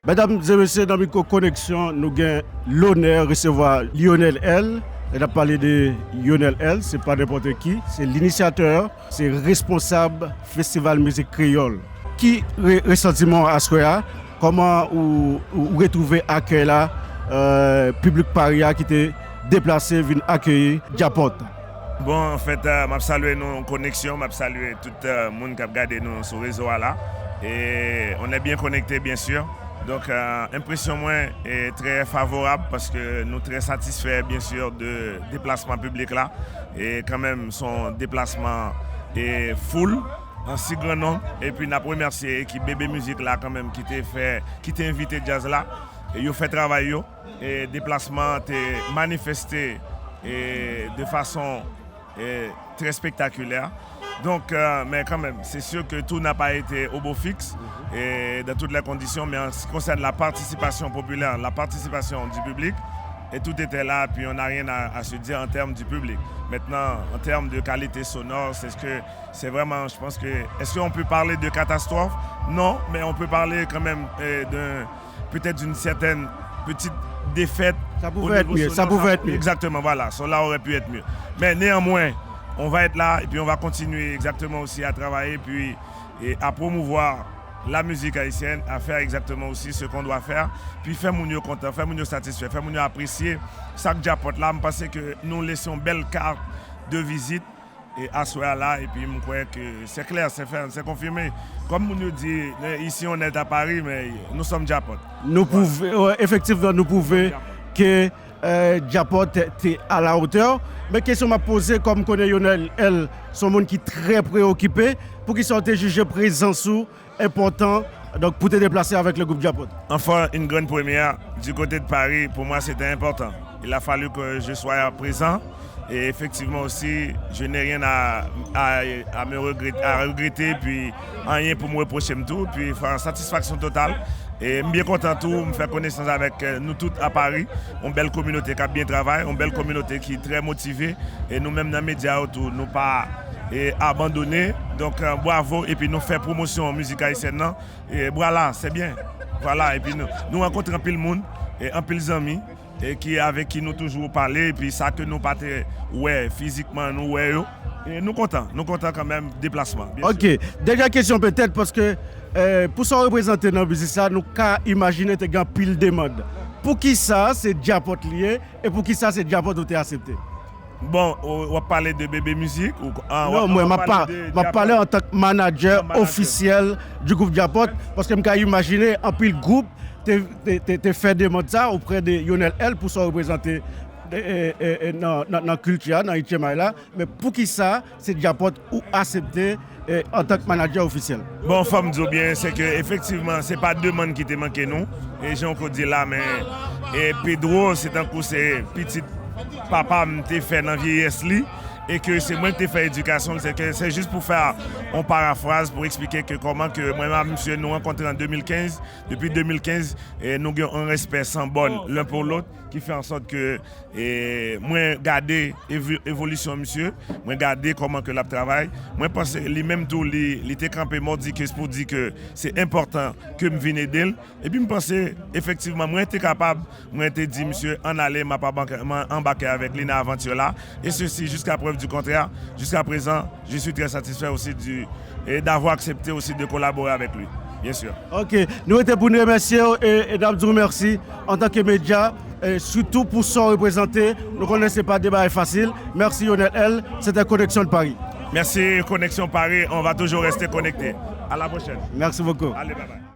Mesdames et messieurs, dans Micro Connexion, nous avons l'honneur de recevoir Lionel L. On a parlé de Lionel L, c'est pas n'importe qui, c'est l'initiateur, c'est responsable Festival Musique Créole. Qui ressentiment à ce là? Comment vous retrouvez accueil là, public Paris qui était déplacé vient accueillir Japot? Bon, en fait, je salue nos connexions, je salue tout le monde qui a regardé nous sur le réseau là. Et on est bien connectés, bien sûr. Donc, l'impression est très favorable parce que nous sommes très satisfaits, bien sûr, de déplacement public là. Et quand même, son déplacement est full, en si grand nombre. Et puis, nous remercions l'équipe Bébé Musique là, quand même, qui t'a invité jazz là. Et ils ont fait travail. Et le déplacement est manifesté et de façon très spectaculaire. Donc, mais quand même, c'est sûr que tout n'a pas été au beau fixe et dans toutes les conditions, mais en ce qui concerne la participation populaire, la participation du public, et tout était là, puis on n'a rien à se dire en termes du public. Maintenant, en termes de qualité sonore, c'est vraiment, je pense que, est-ce qu'on peut parler de catastrophe? Non, mais on peut parler quand même peut-être d'une certaine petite défaite. Ça pouvait être mieux, ça pouvait être mieux. Exactement, voilà, cela aurait pu être mieux. Mais néanmoins, on va être là et puis on va continuer exactement aussi à travailler puis et à promouvoir la musique haïtienne, à faire exactement aussi ce qu'on doit faire, puis faire mon content, faire mon satisfait, faire mon apprécier ça que j'apporte là. Je pense que nous laissons une belle carte de visite et à ce là et puis je crois que c'est clair, c'est confirmé. Comme nous dit, ici on est à Paris, mais nous sommes Japot. Nous pouvons, effectivement, nous pouvons que Japot est à la hauteur. Mais question m'a posée, comme connaît Lionel L, son monde qui est très préoccupé, pour qu'ils soient jugés présents sous important, donc pour te déplacer avec le groupe Japot. Enfin, une grande première du côté de Paris, pour moi c'était important. Il a fallu que je sois présent et effectivement aussi, je n'ai rien à regretter, puis rien pour me reprocher tout, puis faire une satisfaction totale. Et je suis bien content de me faire connaissance avec nous tous à Paris. Une belle communauté qui a bien travaillé, une belle communauté qui est très motivée. Et nous-mêmes dans les médias autour, nous pas abandonnés. Donc bravo. Et puis nous faisons promotion en musique haïtienne. Et voilà, c'est bien. Voilà. Et puis nous rencontrons un peu le monde et un peu les amis. Et avec qui nous toujours parler. Et puis ça que nous pas ouais, physiquement, nous ouais. Et nous comptons quand même déplacement. Ok, dernière question peut-être parce que pour se représenter dans le business, nous avons imaginé que nous pile de demande. Pour qui ça, c'est Japot lié et pour qui ça, c'est Japot qui a accepté? Bon, on va parler de Bébé Musique ou non, moi, je vais parler en tant que manager officiel du groupe Japot parce que je imaginer un pile groupe te fait demande ça auprès de Lionel L pour se représenter dans la culture, dans l'Itchema là, mais pour qui ça, c'est Japot ou accepté en tant que manager officiel? Bon, femme dit bien, c'est que effectivement, c'est pas deux monde qui te manqué nous. Et j'ai encore dit là, mais Pedro, c'est un coup, c'est petit papa m'a fait dans la vieillesse li. Et que c'est moi qui ai fait éducation, c'est juste pour faire une paraphrase, pour expliquer que comment que moi et monsieur nous rencontrés en 2015. Depuis 2015, nous avons un respect sans borne l'un pour l'autre, qui fait en sorte que moi garder l'évolution monsieur, moi garder comment que la travaille. Moi pense lui-même tout, il était campé mort dit que c'est pour dire que c'est important que je vienne d'elle. Et puis je pensais effectivement, moi j'étais capable, moi j'étais dit monsieur, en aller m'embarquer avec Lina Aventure là. Et ceci jusqu'à preuve du contraire, jusqu'à présent, je suis très satisfait aussi d'avoir accepté aussi de collaborer avec lui, bien sûr. Ok, nous étions pour nous remercier et nous merci en tant que média, surtout pour s'en représenter. Nous ne connaissons pas débat facile. Merci Lionel L, c'était Connexion de Paris. Merci Connexion Paris, on va toujours rester connectés. À la prochaine. Merci beaucoup. Allez, bye bye.